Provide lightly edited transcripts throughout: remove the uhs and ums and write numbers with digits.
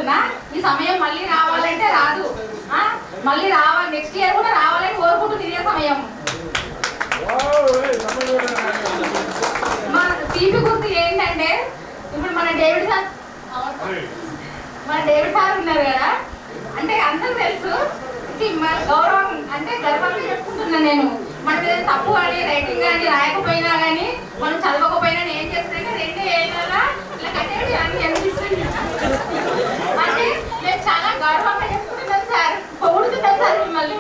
చెప్తున్నా, ఈ సమయం మళ్ళీ రావాలంటే రాదు. మళ్ళీ రావాలి, నెక్స్ట్ ఇయర్ కూడా రావాలని కోరుకుంటూ తిరిగే సమయం. మన తీపి గుర్తు ఏంటంటే ఇప్పుడు మన డేవిడ్ సార్ ఉన్నారు కదా, అంటే అందరూ తెలుసు గౌరవం అంటే గర్వంగా చెప్పుకుంటున్నా నేను. మన మీద తప్పు కానీ రైటింగ్ కానీ రాయకపోయినా కానీ మనం చదవకపోయినా ఏం చేస్తుంటే 2 ఏళ్ళ ఇలా కట్టేది అని అనిపిస్తుంది. అంటే నేను చాలా గౌరవంగా చెప్పుకుంటున్నాను సార్, పొగుడుతున్నాను సార్ మిమ్మల్ని.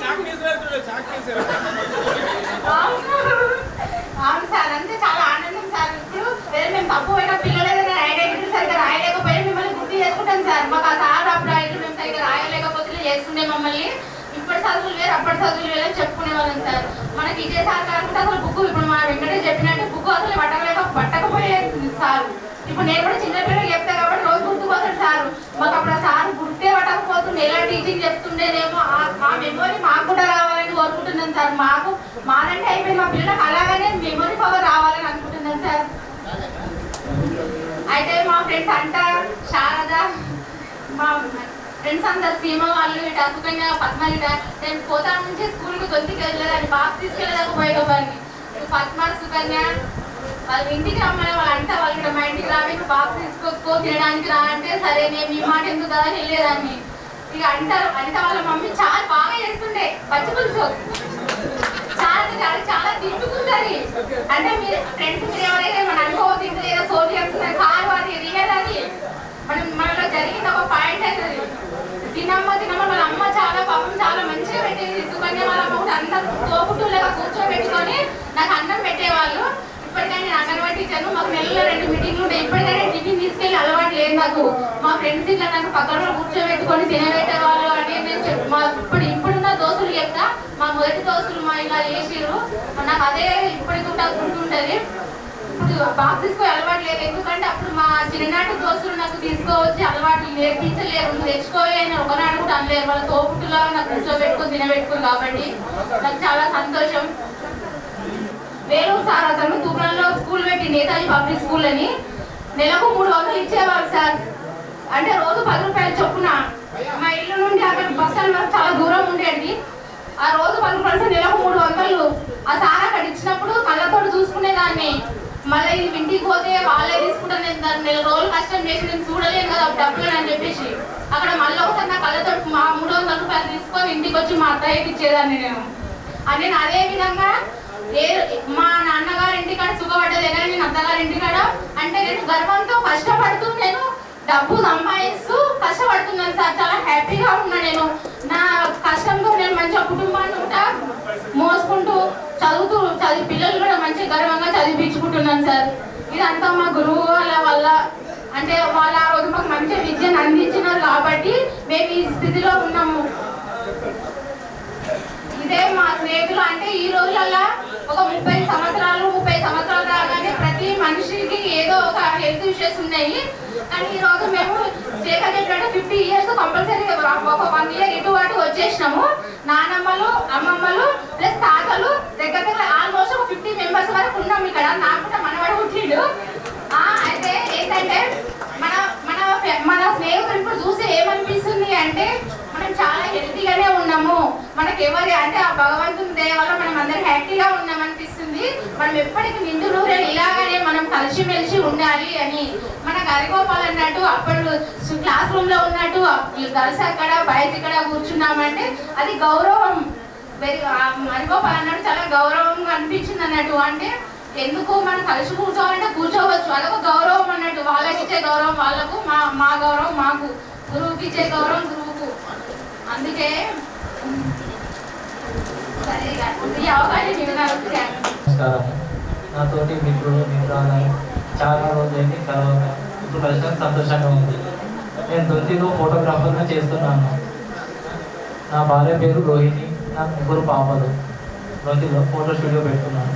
అవును సార్, అంతే చాలా ఆనందం సార్. ఇప్పుడు వేరే మేము తప్పు పోయినా పిల్లలు ఏదైనా ఐడెంటిటీ సరిగ్గా రాయలేకపోయినా మిమ్మల్ని గుర్తు చేసుకుంటాం సార్. మాకు ఆ సార్ అప్పుడు అయితే మేము సరిగ్గా రాయలేకపోతే చేస్తుండే మమ్మల్ని. ఇప్పటి చదువులు వేరు అప్పటి చదువులు వేరే చెప్పుకునే వాళ్ళం సార్. మనకి విజయ్ సార్ కాకుండా అసలు బుక్ ఇప్పుడు మా వెంకటే చెప్పినట్టు బుక్ అసలు పట్టకపోయేది సార్. ఇప్పుడు నేను కూడా చిన్నపిల్లలు చెప్తా కాబట్టి రోజు గుర్తుపోతాడు సార్. మాకు అప్పుడు ఆ సార్ గుర్తే పట్టకపోతుండే, ఎలా టీచింగ్ చెప్తుండేనేమో ఆ మెమొరీ మాకు కూడా రావాలని కోరుకుంటున్నాను సార్. మాదంటే అయిపోయింది, మా పిల్లలకు అలాగనే మెమొరీ పవర్ రావాలని అనుకుంటున్నాను సార్. అయితే మా ఫ్రెండ్స్ అంట శారద, మా ఫ్రెండ్స్ అందరు సీమ వాళ్ళు ఇటు సుకన్య పద్మ ఇట నేను పోతా నుంచి స్కూల్కి దొరికి వెళ్ళలేదని బాక్స్ తీసుకెళ్ళలేకపోయేవాడిని. పద్మ సుకన్య వాళ్ళు ఇంటికి రమ్మని వాళ్ళు అంటే వాళ్ళు మా ఇంటికి రా, మీకు బాక్స్ తీసుకో తినడానికి రా అంటే సరే నేను మీ మాట ఎందుకు కదా వెళ్ళేదాన్ని. ఇక అంటారు అంటే వాళ్ళ మమ్మీ చాలా బాగా చేస్తుండే పచ్చి పులుసు, చాలా తిట్టుకుంటుంది. అంటే మీరు ఫ్రెండ్స్ మీరు ఎవరైతే మన అనుభవం తింటుంది ఏదో సోది చెప్తున్నారు కాదు, అది రియల్. అది మనలో జరిగింది ఒక పాయింట్ అవుతుంది. తినమ్మ వాళ్ళ అమ్మ చాలా పాపం చాలా మంచిగా పెట్టేది. సుకన్య వాళ్ళ అమ్మ కూడా అందరూ తోపుట్టులాగా కూర్చోబెట్టుకొని నాకు అన్నం పెట్టేవాళ్ళు. ఇప్పటికైనా నేను అంగన్వాడీ టీచర్ను, మాకు నెలలో 2 మీటింగ్లు ఉంటాయి. ఇప్పటికైనా టిఫిన్ తీసుకెళ్ళి అలవాటు లేదు నాకు. మా ఫ్రెండ్స్ ఇట్లా నాకు పక్కన కూర్చోబెట్టుకొని తినబెట్టేవాళ్ళు అని నేను మా ఇప్పుడున్న దోస్తులు చెప్తా. మా మొదటి దోస్తులు మా ఇలా చేసిరు, నాకు అదే ఇప్పటికి కూడా గుర్తుంటుంది. ఇప్పుడు బాక్స్ తీసుకొని అలవాటు లేదు, ఎందుకంటే అప్పుడు మా చిన్ననాటి దోస్తులు నాకు తీసుకోవచ్చి అలవాటు నేర్పించలేరు, నువ్వు తెచ్చుకోవాలి అని ఒకనాడు కూడా అనలేరు. వాళ్ళ తోపుట్టులా నాకు కూర్చోబెట్టుకుని తినబెట్టుకుని కాబట్టి నాకు చాలా సంతోషం. వేలూరు సార్ అసలు తూప్రంలో స్కూల్ పెట్టి నేతాజీ పబ్లిక్ స్కూల్ అని నెలకు 300 ఇచ్చేవారు సార్. అంటే రోజు 10 రూపాయలు చొప్పున. మా ఇల్లు నుండి అక్కడ బస్ స్టాండ్ వరకు చాలా దూరం ఉండేది. ఆ రోజు 10 రూపాయలు నెలకు 300. ఆ సార్ అక్కడ ఇచ్చినప్పుడు కళ్ళతో చూసుకునేదాన్ని. మళ్ళీ ఇంటికి పోతే వాళ్ళే తీసుకుంటాను, నేను దాన్ని 4 రోజులు కష్టం చేసి నేను చూడలేను కదా డబ్బులు అని చెప్పేసి అక్కడ మళ్ళీ ఒకసారి నా కళ్ళతో మా 300 రూపాయలు తీసుకొని ఇంటికి వచ్చి మా అత్తయ్యకి ఇచ్చేదాన్ని నేను. అదే విధంగా మా నాన్నగారి ఇంటికాడ సుఖపడ్డది కానీ నేను అత్తగారి ఇంటికాడ అంటే నేను గర్వంతో కష్టపడుతూ నేను డబ్బు సంపాదిస్తూ కష్టపడుతున్నాను సార్. చాలా హ్యాపీగా ఉన్నా నేను. నా కష్టంతో నేను మంచిగా కుటుంబాన్ని కూడా మోసుకుంటూ చదివి పిల్లలు కూడా మంచిగా గర్వంగా చదివించుకుంటున్నాను సార్. ఇదంతా మా గురువు వల్ల అంటే వాళ్ళు ఆ రోజు మాకు మంచి విద్యను అందించినారు కాబట్టి మేము ఈ స్థితిలో ఉన్నాము. ఇదే మా స్నేహితులు అంటే ఈ రోజులలో ఒక 30 సంవత్సరాలు రాగానే ప్రతి మనిషికి ఏదో ఒక హెల్త్ ఇష్యూస్ ఉన్నాయి. కానీ ఈ రోజు మేము శేఖర్ చెప్పినట్టు 50 ఇయర్స్ కంపల్సరీ ఒక 1 ఇయర్ ఇటు అటు వచ్చేసినాము. నానమ్మలు అమ్మమ్మలు ప్లస్ తాతలు దగ్గర ఆల్మోస్ట్ ఒక 50 మెంబర్స్ వరకు ఉన్నాం ఇక్కడ. నాకు కూడా మనవాడు పుట్టిండు. అయితే ఏంటంటే మన స్నేహితులు ఇప్పుడు చూసి ఏమనిపిస్తుంది అంటే మనం చాలా హెల్తీగానే ఉన్నాము, మనకి ఎవరి అంటే ఆ భగవంతుని దయ వల్ల మనం అందరం హ్యాపీగా ఉన్నామనిపిస్తుంది. మనం ఎప్పటికీ నిండు నూరేళ్ళు ఇలాగానే మనం కలిసిమెలిసి ఉండాలి అని. మన హరిగోపాల్ అన్నట్టు అప్పుడు క్లాస్ రూమ్ లో ఉన్నట్టు గర్ల్స్ అక్కడ బాయ్స్ ఇక్కడ కూర్చున్నామంటే అది గౌరవం. హరిగోపాల్ అన్నట్టు చాలా గౌరవంగా అనిపించింది అన్నట్టు. అంటే ఎందుకు మనం కలిసి కూర్చోవాలంటే కూర్చోవచ్చు, అదొక గౌరవం అన్నట్టు. వాళ్ళకి ఇచ్చే గౌరవం వాళ్ళకు, మా గౌరవం మాకు, గురువుకి ఇచ్చే గౌరవం గురువుకు. అందుకే ఈ అవకాశం నమస్కారం. నాతోటి మిత్రాలు చాలా రోజులైంది కలవక. ఇప్పుడు ప్రస్తుతం సంతోషంగా ఉంది. నేను దొంతిలో ఫోటోగ్రాఫర్గా చేస్తున్నాను. నా భార్య పేరు రోహిణి, నా 3 పాపలు. దొంతిలో ఫోటో స్టూడియో పెడుతున్నాను.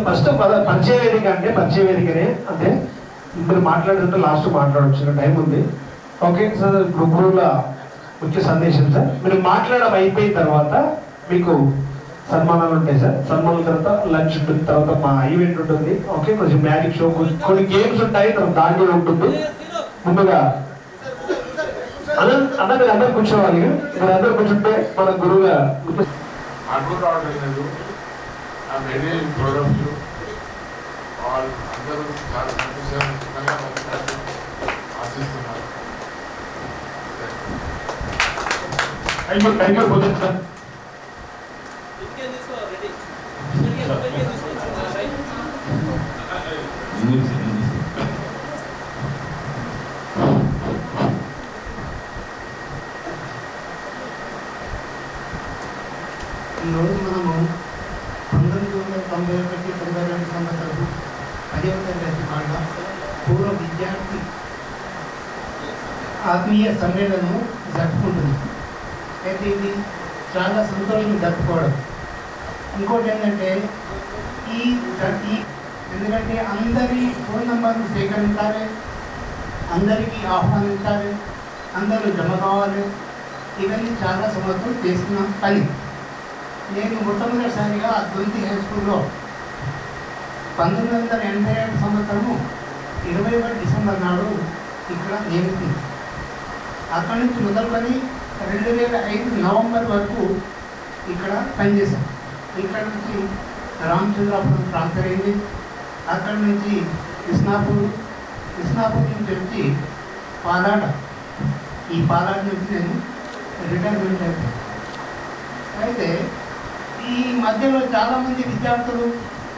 ఫస్ట్ పరిచయ వేదిక అంటే పరిచయ వేదికనే అంటే మీరు మాట్లాడుతుంటే లాస్ట్ మాట్లాడవచ్చు, టైం ఉంది. ఓకే సార్, గురువుల ముఖ్య సందేశం సార్. మీరు మాట్లాడడం అయిపోయిన తర్వాత మీకు సన్మానాలు ఉంటాయి సార్. సన్మానాల తర్వాత లంచ్ ఉంటుంది, తర్వాత మా ఈవెంట్ ఉంటుంది. ఓకే, కొంచెం మ్యాజిక్ షో, కొన్ని గేమ్స్ ఉంటాయి, తర్వాత దాంట్లో ఉంటుంది. ముందుగా అన్న మీరు అందరు కూర్చోవాలి. మీరు అందరు కూర్చుంటే మన గురువుగా అందరూ చాలా సంతోషంగా ఆశిస్తున్నారు. సార్. ఈరోజు మనము 1991-92 సంవత్సరం 10వ తరగతి వాళ్ళ పూర్వ విద్యార్థి ఆత్మీయ సమ్మేళనము జరుపుకుంటుంది. అయితే ఇది చాలా సంతోషం జరుపుకోవడం. ఇంకోటి ఏంటంటే ఎందుకంటే అందరి ఫోన్ నంబర్లు సేకరించాలి, అందరికీ ఆహ్వానించాలి, అందరూ జమ కావాలి. ఇవన్నీ చాలా సంవత్సరం చేస్తున్న పని. నేను మొట్టమొదటిసారిగా దొంతి హై స్కూల్లో 1987 సంవత్సరము 21 డిసెంబర్ నాడు ఇక్కడ నియమించింది. అక్కడి నుంచి మొదలుకొని 2005 నవంబర్ వరకు ఇక్కడ పనిచేశాను. ఇక్కడ నుంచి రామచంద్రాపురం ట్రాన్స్ఫర్ అయింది. అక్కడి నుంచి కృష్ణాపూర్ నుంచి వచ్చి పాలాడ, ఈ పాలాడ నుంచి నేను రిటైర్మెంట్ అయిపోయాను. అయితే ఈ మధ్యలో చాలామంది విద్యార్థులు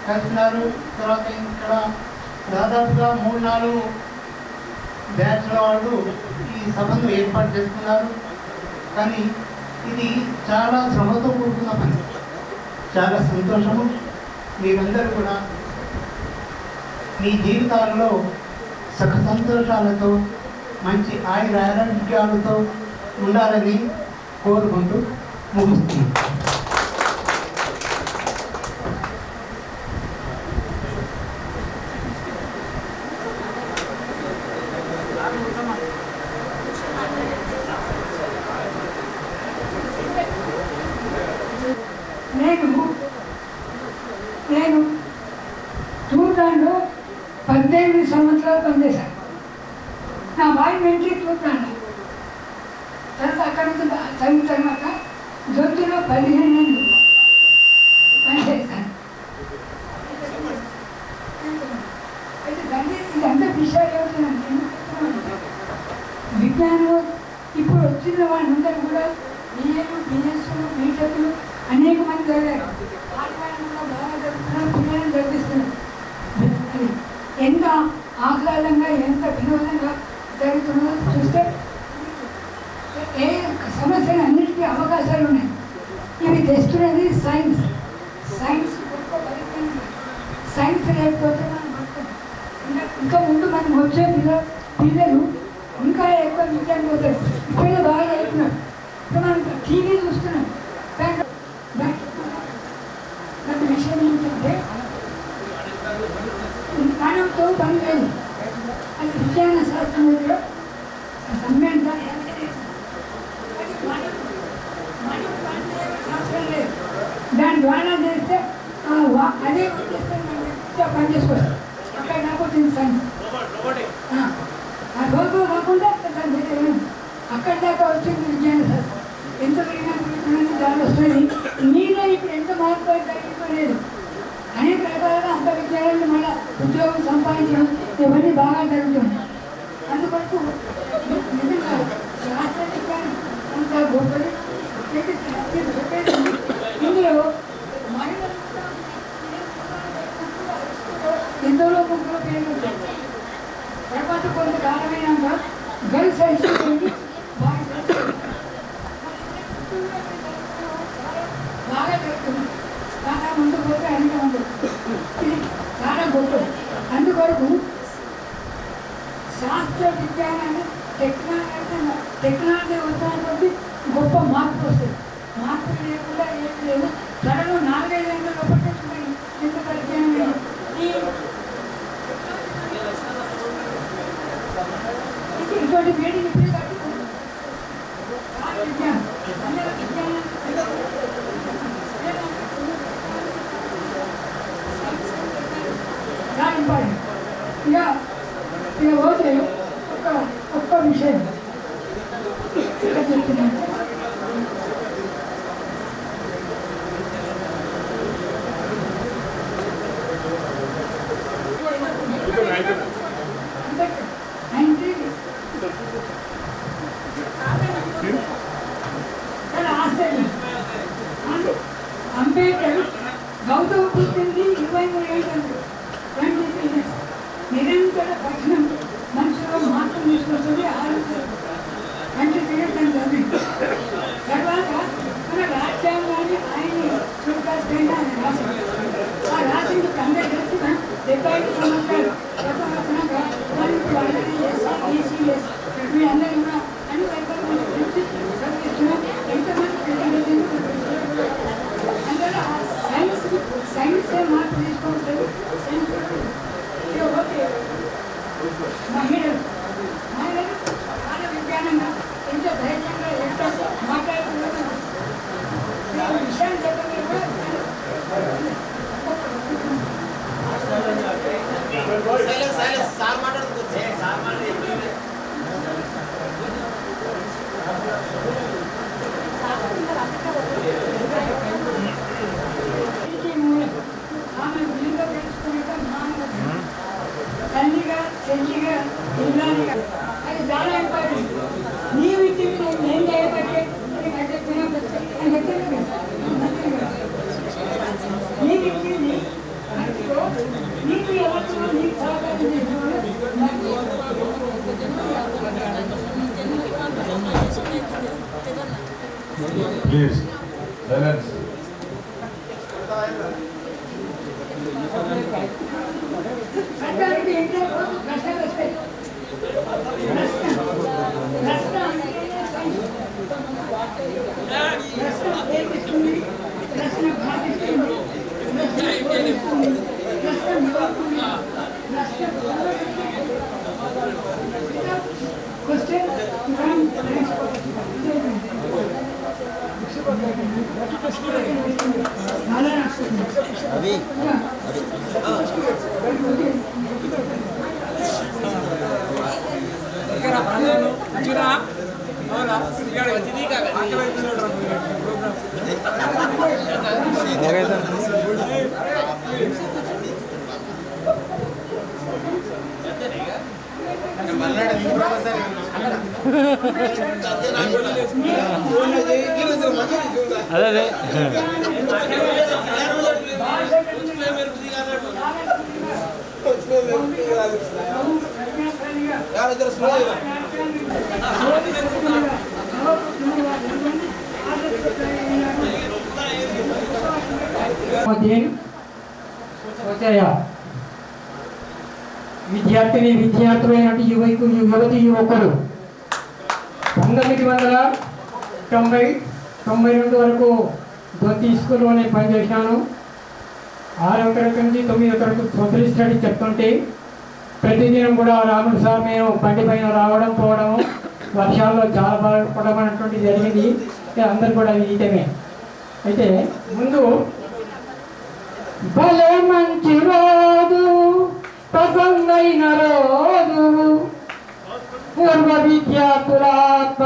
కలిసినారు. తర్వాత ఇక్కడ దాదాపుగా 3-4 బ్యాచ్ల వాళ్ళు ఈ సభను ఏర్పాటు చేసుకున్నారు. కానీ ఇది చాలా శ్రమతో కూడుకున్న పని. చాలా సంతోషము. మీరందరూ కూడా మీ జీవితాలలో సుఖ సంతోషాలతో మంచి ఆరోగ్యాలతో ఉండాలని కోరుకుంటూ ముగిస్తున్నాను. నేను తూర్పాంలో 18 సంవత్సరాలు పనిచేశాను. నా బాయ్ మెంట్రీ తూర్పాంలో. తర్వాత అక్కడి నుంచి చదివిన తర్వాత జొత్తులో 15 ఏళ్ళు పనిచేస్తాను. అయితే దాన్ని ఇదంతా విషయాలు అవుతుందంటే విజ్ఞానం ఇప్పుడు వచ్చిన వాళ్ళందరూ కూడా బిఏలు, బిఎస్లు, బీటెక్లు అనేక మంది చదివారు. కూడా బాగా జరుగుతున్నారు, పిల్లలను చదివిస్తున్నారు. ఎంత ఆహ్లాదంగా, ఎంత వినోదంగా జరుగుతుందో చూస్తే ఏ సమస్యలు అన్నిటికీ అవకాశాలు ఉన్నాయి. ఇవి తెస్తున్నది సైన్స్. సైన్స్ లేకపోతే మనం బతుకం. ఇంకా ముందు మనం వచ్చే పిల్లలు ఇంకా ఎక్కువ విద్యాన్ని పోతారు. ఇప్పుడే బాగా చదువుతున్నారు. ఇప్పుడు మనం టీవీ చూస్తున్నాం. నాకు విషయం ఏంటంటే మానవుతో పని లేదు. అది విజ్ఞాన శాస్త్రంలో సమ్మేళనం శాస్త్రం లేదు. దాని ద్వారా చేస్తే అదే పని చేసుకోవచ్చు. అక్కడ నాకు వచ్చింది సైన్స్. ఆ రోజు కాకుండా అక్కడ దాకా వచ్చింది విజ్ఞాన శాస్త్రం. ఎంత విజ్ఞానం దాని వస్తుంది. మీరే ఇప్పుడు ఎంత మార్పు జరిగిపోలేదు. అనేక రకాలుగా అంత విద్యాలయాలు మళ్ళీ ఉద్యోగం సంపాదించడం ఇవన్నీ బాగా జరుగుతుంది. అందుకొరకు నిజంగా శాస్త్ర విజ్ఞానం అంత గొప్పది. ఇందులో మహిళలు ఎంతలో ముగ్గురు పేర్లు ఉంటాయి. తర్వాత కొంతకాలమైనాక గర్ల్స్ హై స్కూల్ బాగా జరుగుతుంది. చాలా ముందు పోతే అన్ని ఉండదు. ఇది చాలా గొప్పది. అందుకొరకు శాస్త్ర విజ్ఞానాన్ని టెక్నాలజీ వస్తున్నటువంటి గొప్ప మార్పు వస్తుంది. మార్పు లేకుండా ఏం లేదు. త్వరలో 4-5 ఏళ్ళ లోపల ఎంత పరిజ్ఞానం ఇటువంటి వేడిని ఇప్పుడే కట్టుకుంటుంది. విజ్ఞానం విజ్ఞానం ఇంపార్టెంట్. ఇక పోతే ఒక్క విషయం చెప్తున్నాను. అంబేద్కర్ గౌతమ బుద్ధుడిని 23 ఏళ్ళు నిరంతర పఠనం మనుషులో మార్పు తీసుకొస్తుంది. ఆలోచన మంచి తీర్థం చదివింది. తర్వాత మన రాజ్యాంగాన్ని ఆయన చూడాల్సిన రాసింది. ఆ రాసింది అందరూ తెలిసిన 75 సంవత్సరాలు వచ్చినాక మరి ఇప్పుడు ఆల్రెడీ ECS వీళ్ళందరూ కూడా అన్ని వర్గాల గురించి చదివిస్తున్నాం. ఎంతమంది పిల్లలు అందులో సైన్సే మార్పు తీసుకోవచ్చు. ఓకే మహిళలు చాలా విజ్ఞానంగా ఎంతో ధైర్యంగా ఎంతో మాట్లాడుతున్నారు. విషయాన్ని చెప్పండి కూడా తల్లిగా చెల్లిగా ఇల్లాలిగా అది చాలా ఇంపార్టెంట్. నీవు ఇచ్చింది నేను చేయబట్టే నీకు ఇచ్చింది నీకు ఎవరితో నీకు సహకారం ప్లీజ్ బ్యాలెన్స్. ప్రశ్నలు వస్తాయి. ప్రశ్న బాధిస్తుంది. క్వశ్చన్ అదే విద్యార్థిని విద్యార్థులైనటువంటి యువతి యువకులు 1992 వరకు జ్యోతి స్కూల్లోనే పనిచేశాను. 6వ తరగతి నుంచి 9వ తరగతి సోషల్ స్టడీ చెప్తుంటే ప్రతిదినం కూడా రాముడు సార్ మేము బండి పైన రావడం పోవడము, వర్షాల్లో చాలా బాధపడడం అనేటువంటిది జరిగింది. అందరు కూడా విదితమే. అయితే ముందు భలే మంచి రోజు ప్రసన్నైన రోజు పూర్వ విద్యార్థులాత్మ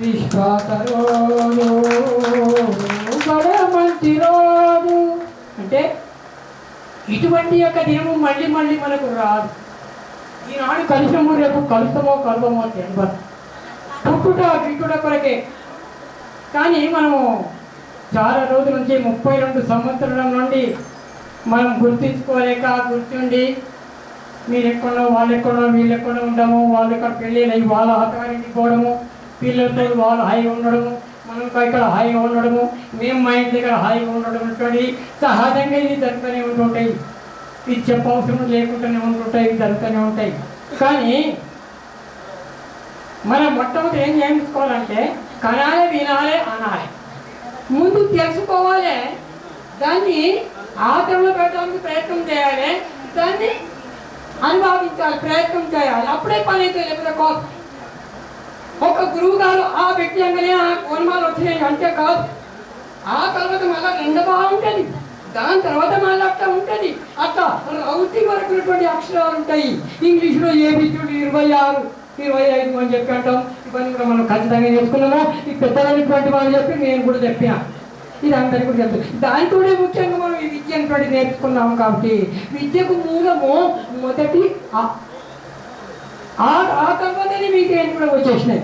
విశ్వాస రోజు భలే మంచి రోజు అంటే ఇటువంటి యొక్క దినము మళ్ళీ మళ్ళీ మనకు రాదు. ఈనాడు కలిసము రేపు కలుస్తామో కలవమో తెలియదు. పుట్టుట గిట్టుట కొరకే. కానీ మనము చాలా రోజుల నుంచి 32 సంవత్సరాల నుండి మనం గుర్తించుకోలేక కూర్చుండి మీరు ఎక్కడో వాళ్ళు ఎక్కడో వీళ్ళు ఎక్కడో ఉండము, వాళ్ళు ఇక్కడ పెళ్ళిళ్ళు అయ్యి వాళ్ళ హతగారింటికి పోవడము, పిల్లలతో వాళ్ళు హాయిగా ఉండడము, మనం ఇక్కడ హాయిగా ఉండడము, మేము మా ఇంటి దగ్గర హాయిగా ఉండడం ఉంటుంది. సహజంగా ఇది జరుగుతూనే ఉంటుంటాయి. ఇది చెప్పవసరం లేకుండానే ఉంటుంటాయి, ఇవి జరుగుతూనే ఉంటాయి. కానీ మనం మొట్టమొదటి ఏం చేయించుకోవాలంటే కనాలి, వినాలి, అనాలి. ముందు తెలుసుకోవాలి, దాన్ని ఆచరణలో పెట్టడానికి ప్రయత్నం చేయాలి, దాన్ని అనుభవించాలి, ప్రయత్నం చేయాలి. అప్పుడే పని అయితే లేకపోతే కాదు. ఒక గురువు గారు ఆ వ్యక్తి అంగనే ఆ కోణమాలు వచ్చినాయి అంటే కాదు. ఆ తర్వాత మళ్ళీ 2 బాగుంటుంది. దాని తర్వాత మళ్ళీ అట్లా ఉంటుంది. అట్లా రౌతి వరకు ఉన్నటువంటి అక్షరాలు ఉంటాయి. ఇంగ్లీష్లో ఏబిసిడి 26, 25 అని చెప్పి అంటాం. ఇవన్నీ కూడా మనం ఖచ్చితంగా నేర్చుకున్నాము. ఈ పెద్దలైనటువంటి వాళ్ళు చెప్పి నేను కూడా చెప్పిన, ఇది అందరికీ కూడా తెలుసు. దానితోనే ముఖ్యంగా మనం ఈ విద్య అనేటువంటి నేర్చుకున్నాము. కాబట్టి విద్యకు మూలము మొదటి ఆ తర్వాతనే మీకు ఏంటి కూడా వచ్చేసినాయి.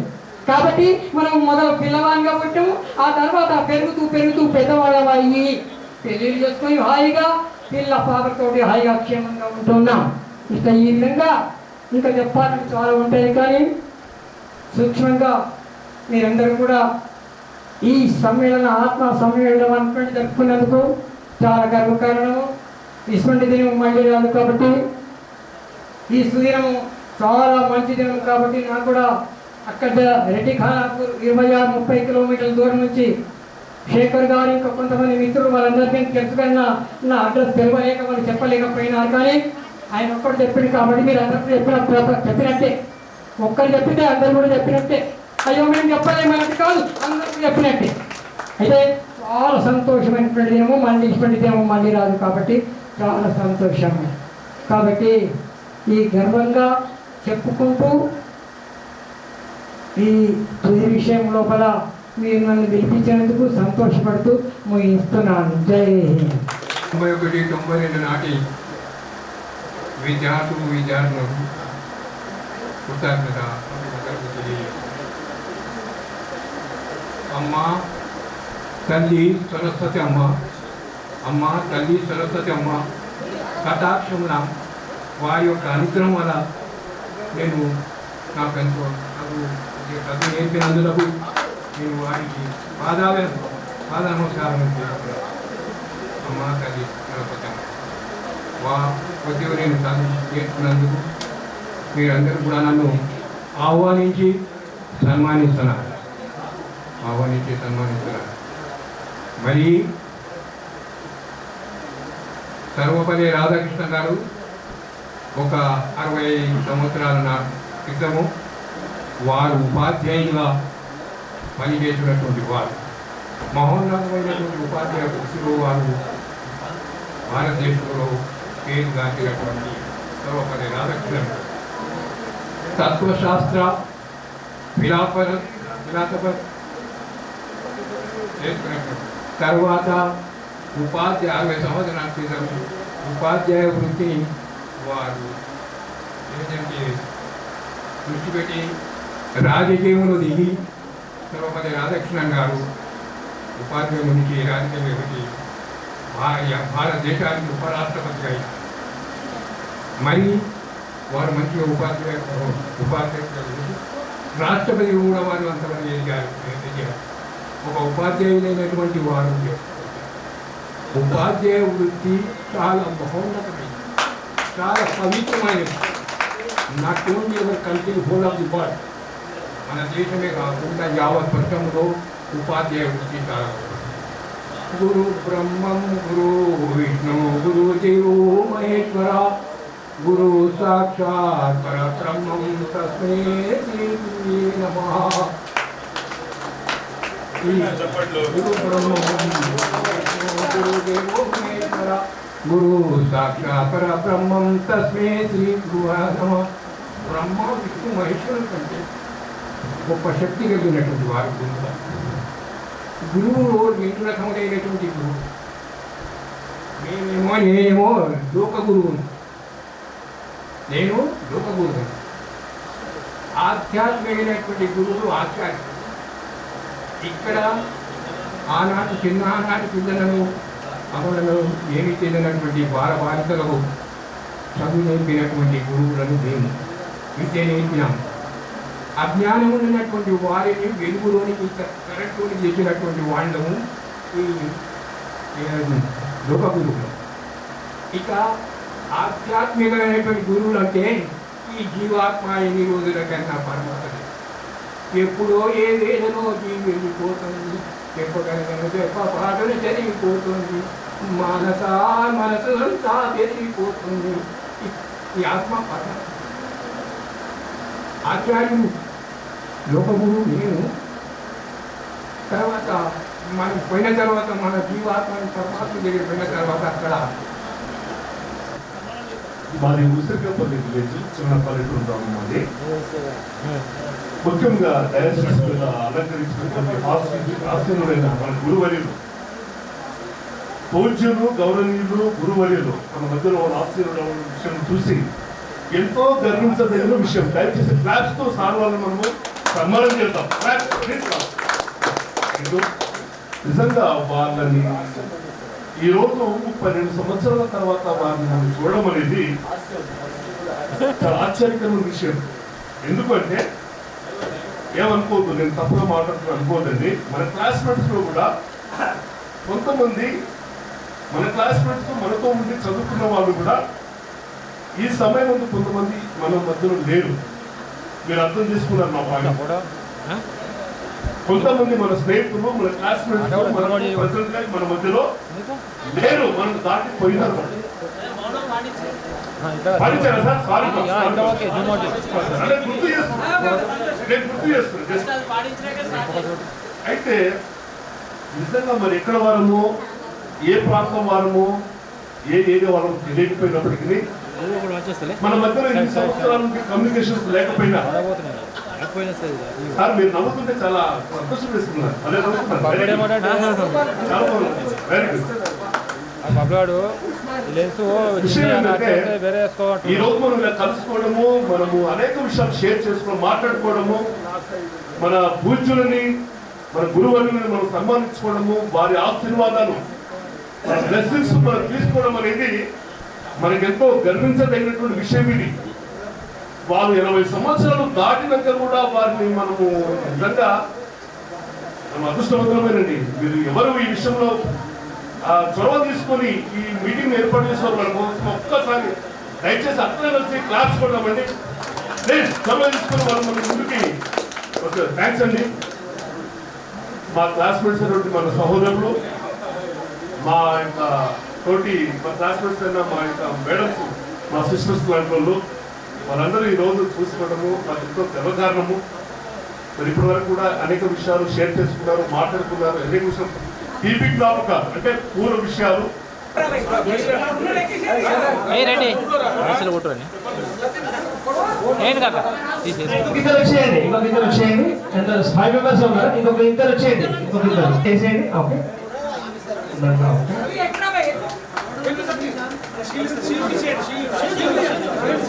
కాబట్టి మనం మొదలు పిల్లవాడిగా పుట్టాము. ఆ తర్వాత పెరుగుతూ పెరుగుతూ పెద్దవాళ్ళం అయ్యి పెళ్ళిళ్ళు చేసుకొని హాయిగా పిల్ల పాపలతోటి హాయిగా క్షేమంగా ఉంటున్నాం. ఇట్లా ఈ విధంగా ఇంకా చెప్పాలని చాలా ఉంటాయి. కానీ సూక్ష్మంగా మీరందరూ కూడా ఈ సమ్మేళన ఆత్మ సమ్మేళనం అనుకుంటే జరుపుకున్నందుకు చాలా గర్వకారణము. ఇటువంటి దినం మళ్ళీ రాదు. కాబట్టి ఈ సుదినము చాలా మంచి దినం. కాబట్టి నాకు కూడా అక్కడ రెడ్డి ఖానాపూర్ 26-30 కిలోమీటర్ల దూరం నుంచి శేఖర్ గారు ఇంకా కొంతమంది మిత్రులు వాళ్ళందరికీ తెలుసు. కన్నా నా అడ్రస్ తెలియలేక వాళ్ళు చెప్పలేకపోయినారు. కానీ ఆయన ఒక్కడు చెప్పింది కాబట్టి మీరు అందరూ చెప్పినట్టే. ఒక్కరు చెప్పితే అందరు కూడా చెప్పినట్టే. అయ్యో మేము చెప్పలేమన్నట్టు కాదు, అందరూ చెప్పినట్టే. అయితే చాలా సంతోషమైనటువంటి దినము. మళ్ళీ ఇటువంటి దినము మళ్ళీ రాదు. కాబట్టి చాలా సంతోషము. కాబట్టి ఈ గర్వంగా చెప్పుకుంటూ ఈ తుది విషయం లోపల మీరు నన్ను పిలిపించినందుకు సంతోషపడుతూ ముగిస్తున్నాను. జై హింద్. 91-92 నాటి విద్యార్థులకు కృతజ్ఞత. అమ్మ తల్లి సరస్వతి అమ్మ తల్లి సరస్వతి అమ్మ కటాక్షమున వారి యొక్క అనుగ్రహం వల్ల నేను నాకు చదువు నేర్పినందులకు నేను వారికి పాద నమస్కారం చేస్తున్నాను. అమ్మ తల్లి సరస్వతి కొద్దిగా నేను చదువు నేర్చుకున్నందుకు మీరందరూ కూడా నన్ను ఆహ్వానించి సన్మానిస్తున్నారు. మరి సర్వపల్లి రాధాకృష్ణ గారు ఒక 60 సంవత్సరాల క్రితము వారు ఉపాధ్యాయులుగా పనిచేసినటువంటి వారు, మహోన్నతమైనటువంటి ఉపాధ్యాయ వృత్తిలో వారు భారతదేశంలో పేరు గాంచినటువంటి సర్వపల్లి రాధాకృష్ణ తత్వశాస్త్ర ఫిలాసఫర్ తర్వాత ఉపాధ్యాయ 60 సంవత్సరాల క్రితం ఉపాధ్యాయ వృత్తిని వారు ఏంటంటే దృష్టి పెట్టి రాజకీయంలో దిగి సర్వపల్లి రాధాకృష్ణన్ గారు ఉపాధ్యాయుల నుంచి రాజకీయ భారతదేశానికి ఉపరాష్ట్రపతిగా అయ్యారు. మరి వారు మంచిగా ఉపాధ్యాయులు రాష్ట్రపతి కూడా వారు అంతమంది ఎదిగారు. ఒక ఉపాధ్యాయులైనటువంటి వారు ఉపాధ్యాయ వృత్తి చాలా మహోన్నతమైనది, చాలా పవిత్రమైనది. Not only ever country, whole of the world, మన దేశమే కాకుండా యావత్ ప్రపంచంలో ఉపాధ్యాయ వృత్తి చాలా. గురు బ్రహ్మం గురు విష్ణు గురు దేవో మహేశ్వర గురు సాక్షాత్ పరబ్రహ్మం తస్మై శ్రీ గురువే నమః. గురు బ్రహ్మం గురు దేవో మహేశ్వర గురు సాక్షాత్ పరబ్రహ్మం తస్మై శ్రీ గురువే నమః. బ్రహ్మ విష్ణు మహేశ్వరుల కంటే గొప్ప శక్తి కలిగినటువంటి వారు గురువు. రెండు రకములైనటువంటి గురువు. నేనేమో లోక గురువు, నేను లోక గురువు. ఆధ్యాత్మికమైనటువంటి గురువులు ఆచార్యులు. ఇక్కడ ఆనాటి చిన్ననాటి పిల్లలను అమలను ఏమి చెందినటువంటి బాలికలకు చదువు నేర్పినటువంటి గురువులను మేము విద్య నేర్పినాము. అజ్ఞానం ఉన్నటువంటి వారిని వెలుగులోనికి కరెక్ట్లోని చేసినటువంటి వాళ్ళము ఈ లోక గురువులు. ఇక ఆధ్యాత్మికమైనటువంటి గురువులు అంటే ఈ జీవాత్మ ఎన్ని రోజుల కన్నా పరమాత్మ ఎప్పుడో ఏ వేదనో జీవి వెళ్ళిపోతుంది, పాటలు జరిగిపోతుంది, మనసు అంతా పెరిగిపోతుంది. ఈ ఆత్మ పరమాత్మ. ఆచార్యులు లోకగురు నేను. తర్వాత మనం పోయిన తర్వాత మన జీవాత్మ పరమాత్మ దగ్గర పోయిన తర్వాత అక్కడ మాది ఉసిరికపల్లి విలేజ్ చిన్న పల్లెటూరు గ్రామం మాది. ముఖ్యంగా డయాసిస్ మీద అలంకరించినటువంటి ఆశీనుడైన మన గురువర్యులు, పూజ్యులు, గౌరవనీయులు, గురువర్యులు మన మధ్యలో ఆశీనుడు విషయం చూసి ఎంతో గర్వించదగిన విషయం. దయచేసి క్లాప్స్ తో సార్ వాళ్ళని మనము సన్మానం చేద్దాం. నిజంగా వాళ్ళని ఈరోజు 32 సంవత్సరాల తర్వాత వారిని మనం చూడడం అనేది చాలా ఆశ్చర్యకరమైన విషయం. ఎందుకంటే ఏమనుకోవద్దు, నేను తప్పుగా మాట్లాడుతున్నా అనుకోదండి. మన క్లాస్మేట్స్ లో కూడా కొంతమంది మన క్లాస్మేట్స్ మనతో ఉండి చదువుకున్న వాళ్ళు కూడా ఈ సమయం ముందు కొంతమంది మన మధ్యలో లేరు. మీరు అర్థం చేసుకున్నారు మా బాగా. కొంతమంది మన స్నేహితులు, మన క్లాస్మేట్స్ మన మధ్యలో లేరు, మనం దాటిపోయినారు. పాటించారా సార్? సారీ, గుర్తు చేస్తున్నాను. అయితే నిజంగా మరి ఎక్కడ వారము, ఏ ప్రాంతం వారము, ఏ ఏరియా వారము తెలియకపోయినప్పటికీ మన మధ్యలో ఎన్ని సంవత్సరాల నుంచి కమ్యూనికేషన్స్ లేకపోయినా సార్ మీరు నవ్వుతుంటే చాలా సంతోషం వేస్తున్నారు. అదే నవ్వుతున్నారు. ఈ రోజు మనం ఇలా కలుసుకోవడము, మనము అనేక విషయాలు షేర్ చేసుకోవడం, మాట్లాడుకోవడము, మన పూజ్యులని, మన గురువులని మనం సన్మానించుకోవడము, వారి ఆశీర్వాదాలు, బ్లెస్సింగ్స్ మనం తీసుకోవడం అనేది మనకెంతో గర్వించదగినటువంటి విషయం. ఇది వారు 80 సంవత్సరాలు దాటినాక కూడా వారిని మనము నిజంగా మనం అదృష్టవంతులమేనండి. మీరు ఎవరు ఈ విషయంలో చొరవ తీసుకొని ఈ మీటింగ్ ఏర్పాటు చేసిన మనకు ఒక్కసారి దయచేసి అట్లా కలిసి క్లాస్ కొడదామండి. ప్లీజ్ చొరవ తీసుకొని వాళ్ళు మన ముందుకి ఓకే. థ్యాంక్స్ అండి. మా క్లాస్మేట్స్ అయినటువంటి మన సహోదరులు, మా యొక్క తోటి మా క్లాస్మేట్స్ అయిన మా యొక్క మేడమ్స్, మా సిస్టర్స్ లాంటి వాళ్ళు, వాళ్ళందరూ ఈరోజు చూసుకోవడము నాకు ఎంతో గర్వకారణము. మరి ఇప్పటి వరకు కూడా అనేక విషయాలు షేర్ చేసుకున్నారు, మాట్లాడుకున్నారు. అనేక విషయం తీపి జ్ఞాపకాలు అంటే పూర్వ విషయాలు. ఇంకొక వచ్చేయండి, ఇంకొక ఇద్దరు వచ్చేయండి. ఎంత 5 మెంబర్స్ ఉన్నారు, ఇంకొక ఇద్దరు వచ్చేయండి, ఇంకొక ఇద్దరు చేసేయండి. ఓకే,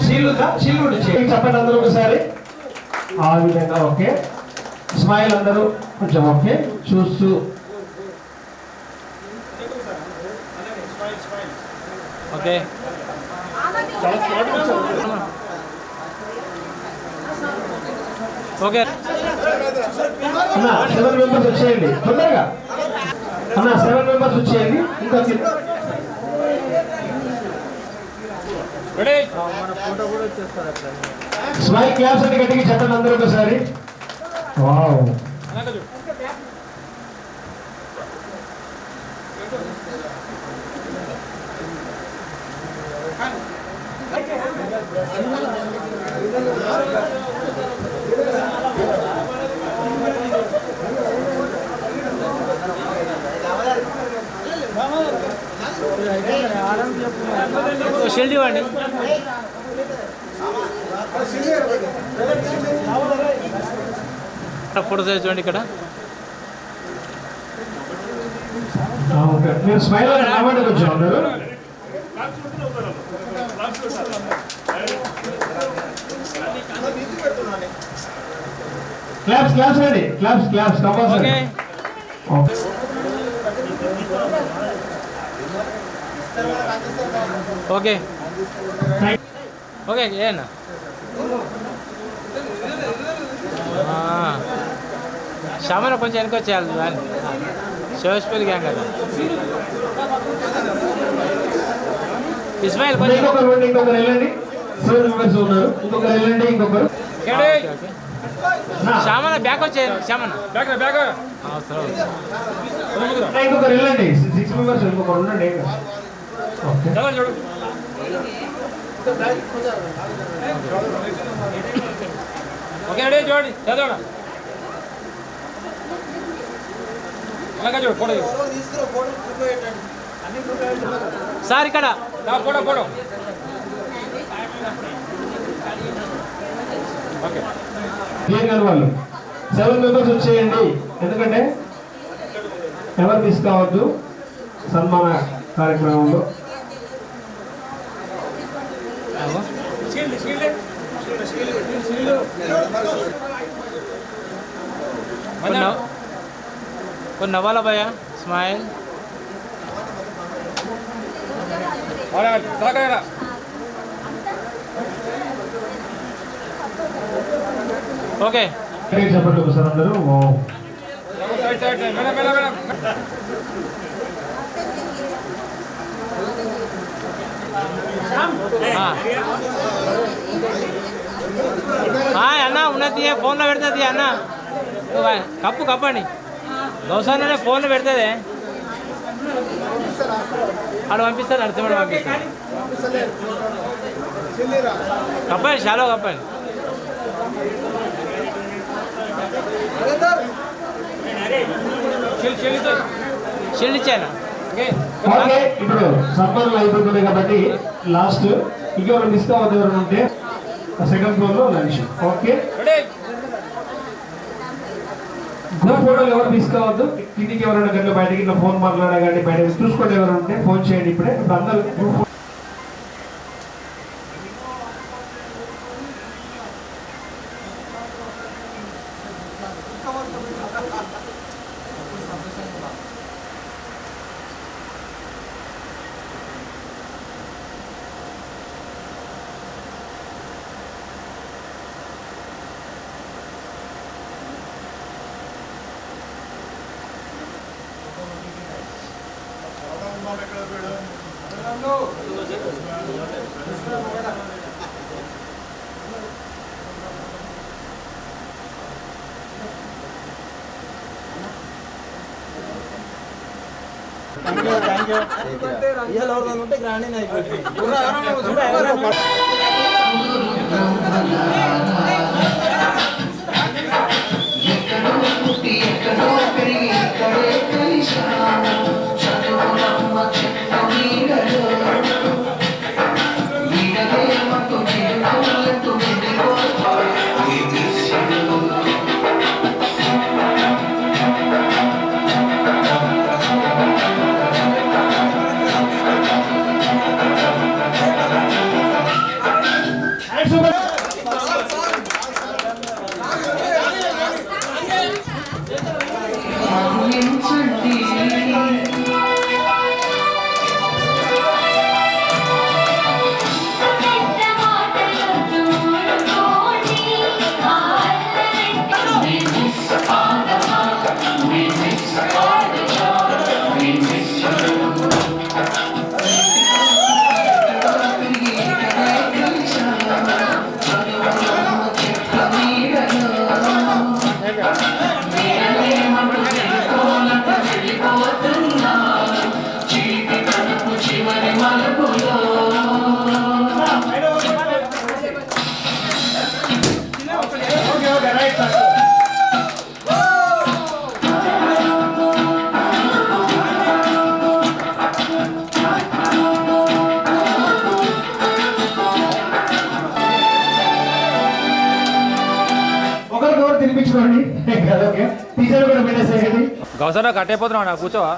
షీల్డ్ చెప్పండి అందరూ ఒకసారి. ఆ విధంగా ఓకే. స్మైల్ అందరూ కొంచెం ఓకే చూస్తూ. ఓకే ఓకే అన్న 7 మెంబర్స్ వచ్చేయండి తొందరగా. అన్న 7 మెంబర్స్ వచ్చేయండి. ఇంకా స్మైల్ క్లాప్స్ అని గట్టిగా చెప్పండి అందరూ ఒకసారి. వావ్, షీల్డ్ ఇవ్వండి. ఫోటో సైజ్ చూడండి ఇక్కడ. మీరు స్మైల్ రావండి కొంచెం అందరూ. క్లాప్స్ క్లాప్స్ అండి, claps claps compulsory. Okay okay ఏనా శ్యామన కొంచెం వెనకొచ్చేయాలి దాన్ని. శివస్పల్లి గ్యాంగ్ కదా. ఇస్మాయిల్ కొంచెం ఇంకొకరు వెళ్ళండి. 7 మెంబర్స్ ఉన్నారు, ఇంకొకరు వెళ్ళండి. ఇంకొకరు శ్యామన బ్యాక్ వచ్చేది. శ్యామన ఇంకొకరు వెళ్ళండి. 6 మెంబర్స్ ఇంకొకరు ఉండండి. ఓకే రెడీ చూడండి చదవడం. సార్ ఇక్కడ ఫోటో ఓకే వాళ్ళు 7 మెంబర్స్ వచ్చేయండి, ఎందుకంటే ఎవరు మిస్ కావద్దు సన్మాన కార్యక్రమంలో. नवाला भैया स्माइल ఓకే చెప్పండి సార్ అందరూ. అన్న ఉన్నది ఫోన్లో పెడుతుంది అన్న కప్పు కప్పండి గౌసానే ఫోన్లో పెడుతుంది అక్కడ పంపిస్తారు నరసింహ పంపిస్తారు కప్పండి చాలా కప్పండి షీల్డ్ ఇచ్చాను. ఓకే ఇప్పుడు సన్మానం అయిపోతుంది కాబట్టి లాస్ట్ ఇంకెవరు మిస్ కావద్దు ఎవరు ఉంటే సెకండ్ ఫ్లోర్ లో లంచ్. ఓకే గ్రూప్ ఫోటోలు ఎవరు మిస్ కావద్దు. కిందికి ఎవరైనా గంట బయటకి ఇట్లా ఫోన్ మాట్లాడగానే బయట చూసుకోండి, ఎవరు ఉంటే ఫోన్ చేయండి ఇప్పుడే. ఇప్పుడు అందరూ గ్రూప్ తినిపించుకోండి. టీచర్ కూడా పెట్టేసేయండి. గౌసంలో కట్టయిపోతున్నావు నా కూర్చోవా.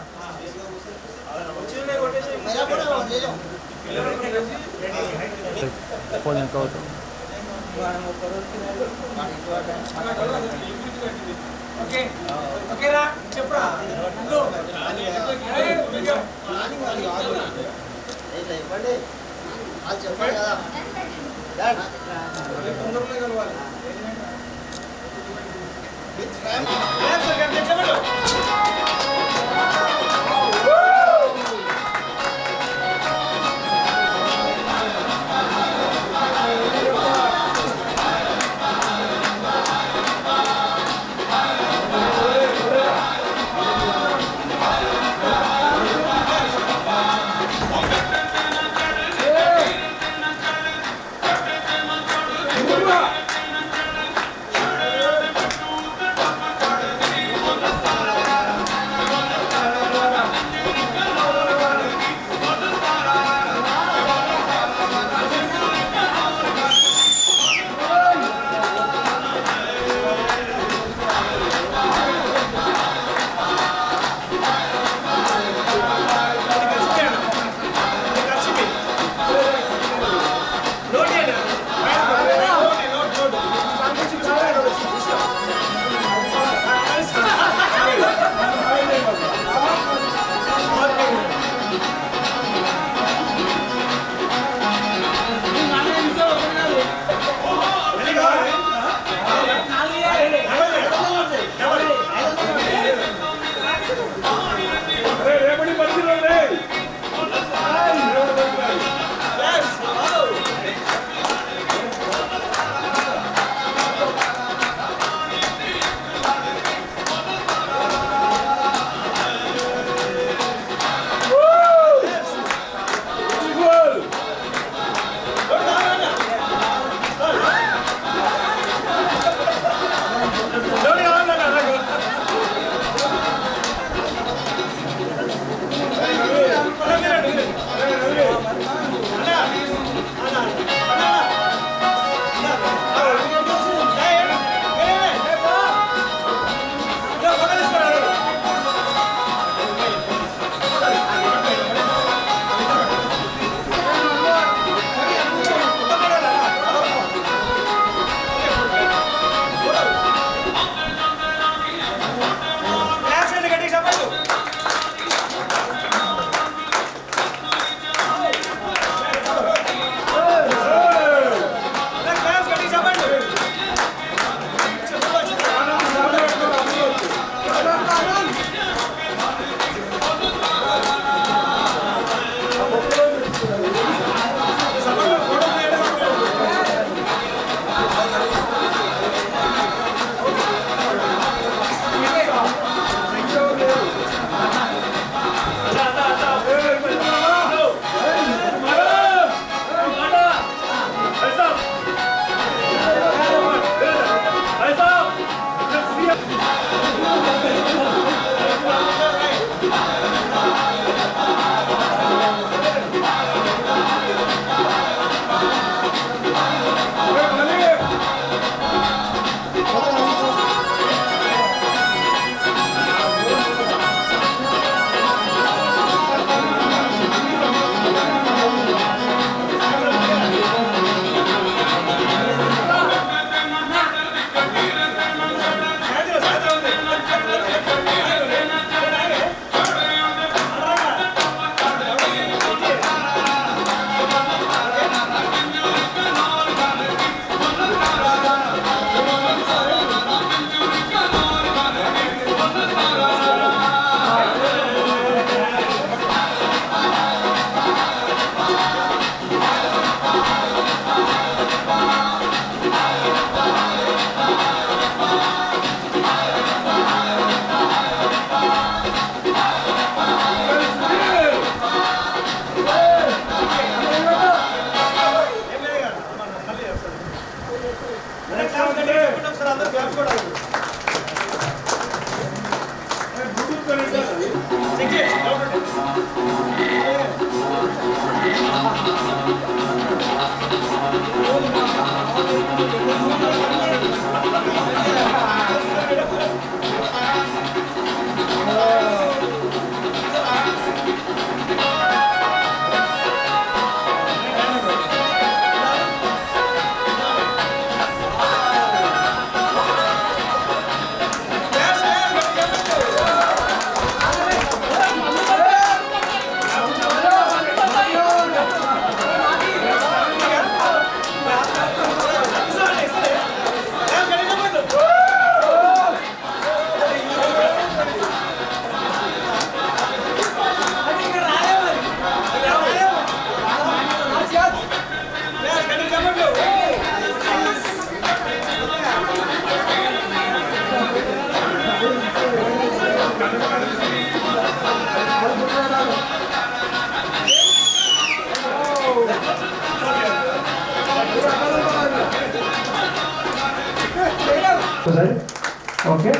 ఓకే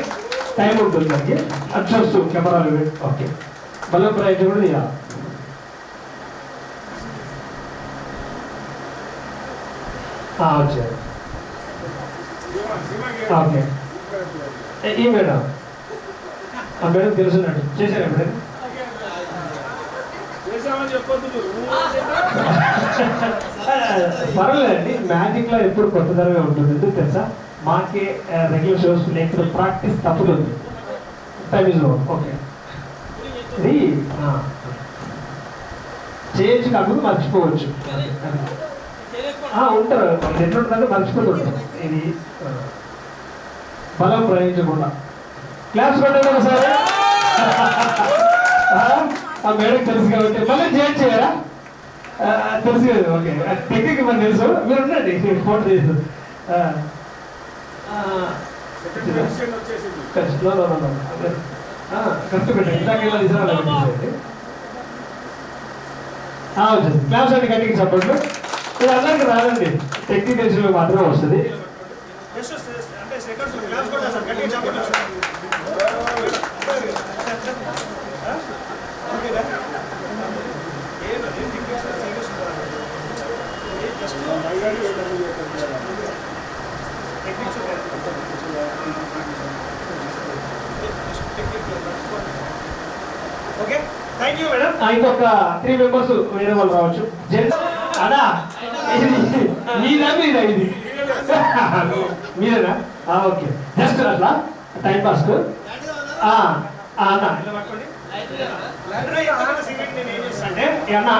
టైం ఉంటుంది దానికి అడ్జస్ట్ కెమెరాలు ఓకే బలం ప్రైజ్ కూడా తీయాలి వచ్చారు ఓకే ఈ మేడం ఆ మేడం తెలుసున్నట్టు చేశారు ఎప్పుడైనా పర్వాలేదండి మ్యాజిక్ లో ఎప్పుడు కొత్తదనమే ఉంటుంది ఎందుకు తెలుసా మాకే రెగ్యులర్ షోస్ లేకపోతే ప్రాక్టీస్ తప్పుతుంది టైం ఇస్ ఓకే ఇది చేయొచ్చు కాకుండా మర్చిపోవచ్చు ఉంటారు ఎట్లుంటుందంటే మర్చిపోతుంటారు ఇది బలం ప్రయోగించకుండా క్లాస్ కొట్టారు సార్ ఆ మేడం తెలుసు కాబట్టి మళ్ళీ చేయరా తెలుసు కదా ఓకే టెక్నిక్ మనకు తెలుసు మీరు ఉండండి ఫోన్ చేసు కరెక్ట్ పెట్టండి ఇందాక ఇలా తీసుకురావాలి క్లాస్ అంటే గట్టికి సపోర్ట్లు ఇది అందరికి రాదండి టెక్నికల్స్ మాత్రమే వస్తుంది ఇంకొక 3 మెంబర్స్ వేరే వాళ్ళు రావచ్చు అదా మీదా ఇది మీరేనా ఓకే జస్ట్ అట్లా టైం పాస్ అన్న అంటే అన్న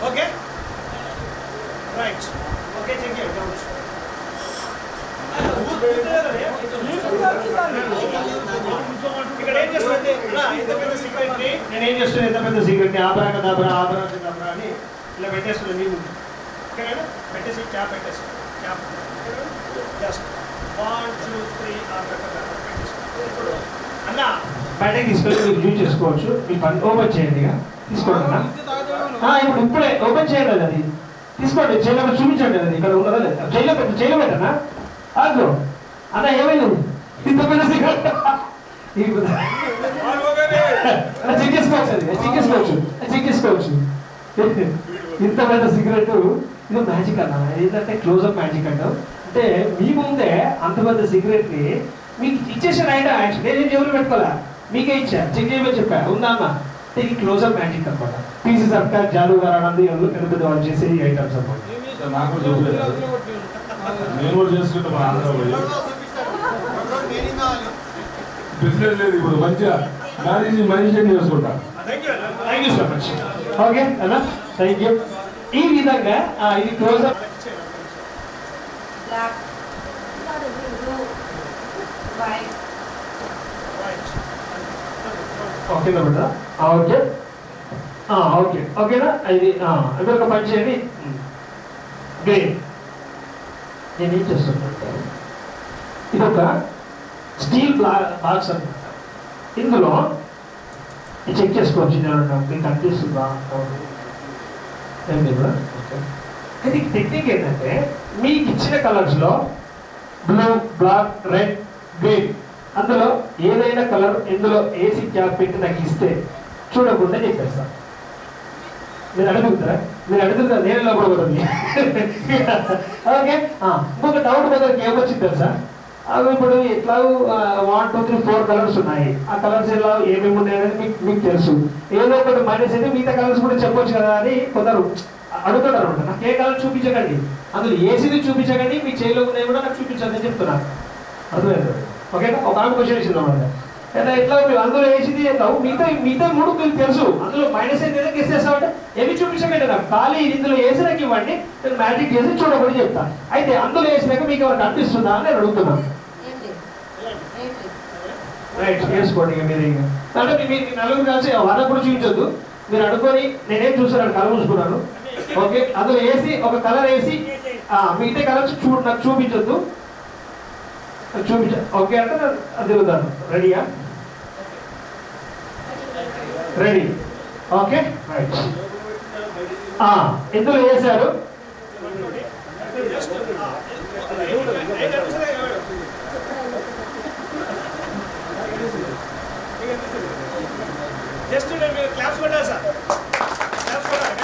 ఓకే రైట్ ఓకే చెక్ ఇక్కడ ఏం చేస్తానంటే ఇంత పెద్ద సీక్రెట్ ని నేనేం చేస్తాను ఎంత పెద్ద సీక్రెట్ ని ఆభరణ దాబరా అని ఇలా పెట్టేస్తున్నాను నీకు ఓకేనా పెట్టేసి క్యాప్ పెట్టేసి క్యాప్ జస్ట్ 1 2 3 పెట్టేసి అన్న బయటకి తీసుకొని మీరు యూజ్ చేసుకోవచ్చు మీ పని ఓపెన్ చేయండి ఇక తీసుకోండి ఇప్పుడే ఓపెన్ చేయండి అది తీసుకోండి చేయలేక చూపించండి అది ఇక్కడ ఉన్నదా లేదా చేయలేబెట్టనా అదో అన్న ఏమైంది ఇంత పెద్ద సిగరెట్ చెక్ చేసుకోవచ్చు అది చెక్ చేసుకోవచ్చు ఇంత పెద్ద సిగరెట్ ఇది మ్యాజిక్ అన్న ఏంటంటే క్లోజ్అప్ మ్యాజిక్ అంటాం అంటే మీ ముందే అంత పెద్ద సిగరెట్ ని మీకు ఇచ్చేసాను ఆయన నేనేం జేబులు పెట్టుకోవాలా మీకే ఇచ్చా చెక్ చేయమని చెప్పా ఉందా అన్న ఇది క్లోజ్అప్ మ్యాజిక్ అనమాట పీసీ సర్కార్ జాదూగారు అన్నది ఎవరు పెద్ద పెద్ద వాళ్ళు చేసే ఐటమ్స్ అనమాట నేను కూడా చేసుకుంటాం బిజినెస్ లేదు ఇప్పుడు మంచిగా మనిషి చేసుకుంటా thank you so much okay అన్న థ్యాంక్ యూ ఈ విధంగా ఇది క్లోజ్అప్ ఓకేనా బిడ్డ ఓకే ఓకే ఓకేనా ఇది ఒక పని చేయండి గ్రీన్ నేను ఏం చేస్తున్నాను ఇది ఒక స్టీల్ బాక్స్ అన్నమాట ఇందులో చెక్ చేసుకోవచ్చు మీకు కనిపిస్తుందా ఏంటి కూడా అది టెక్నిక్ ఏంటంటే మీకు ఇచ్చిన కలర్స్లో బ్లూ బ్లాక్ రెడ్ గ్రీన్ అందులో ఏదైనా కలర్ ఇందులో ఏసీ క్యాప్ పెట్టి నాకు ఇస్తే చూడకుండా చెప్పేస్తాను. మీరు అడుగుతారా? మీరు అడుగుతారా? నేను లోపడబోతుంది. ఓకే. ఇంకొక డౌట్ దగ్గరికి ఏమొచ్చింది తెలుసా? అవి ఇప్పుడు ఎట్లా 1 2 3 4 కలర్స్ ఉన్నాయి. ఆ కలర్స్ ఎలా ఏమేమి ఉన్నాయి అనేది మీకు తెలుసు. ఏదో ఒకటి మైనస్ అయితే మిగతా కలర్స్ కూడా చెప్పొచ్చు కదా అని కొందరు అడుగుతారు అనమాట. నాకు ఏ కలర్ చూపించకండి, అందులో ఏసీది చూపించకండి, మీ చేతిలో ఉన్నాయి కూడా నాకు చూపించండి అని చెప్తున్నాను. అర్థమైంది? ఓకేనా? ఒక ఆమె క్వశ్చన్ ఇచ్చింది అనమాట. అయితే ఎట్లా మీరు అందులో వేసింది ఎట్లా మిగతా 3 మీకు తెలుసు, అందులో మైనస్ అయితే ఏదో గెస్ చేస్తామంటే ఏమి చూపించకండి నాకు, ఖాళీ ఇందులో వేసినాక ఇవ్వండి, నేను మ్యాజిక్ చేసి చూడబడి చెప్తాను. అయితే అందులో వేసినాక మీకు ఎవరికి అనిపిస్తుందా అని నేను అడుగుతున్నాను. రైట్, వేసుకోండి. ఇక మీరు ఇక అంటే మీ నలుగురు కలిసి వాళ్ళకు కూడా చూపించొద్దు, మీరు అనుకొని నేనేం చూస్తాను కలర్ చూసుకున్నాను. ఓకే, అందులో వేసి ఒక కలర్ వేసి మిగతా కలర్స్ నాకు చూపించొద్దు, ఓకే అంటే అది తిరుగుతాను. రెడీయా? రెడీ. Okay right. ఇందులో వేసారు. జస్ట్ క్లాప్స్ కొట్టాలి సార్, క్లాప్స్ కొట్టాలి.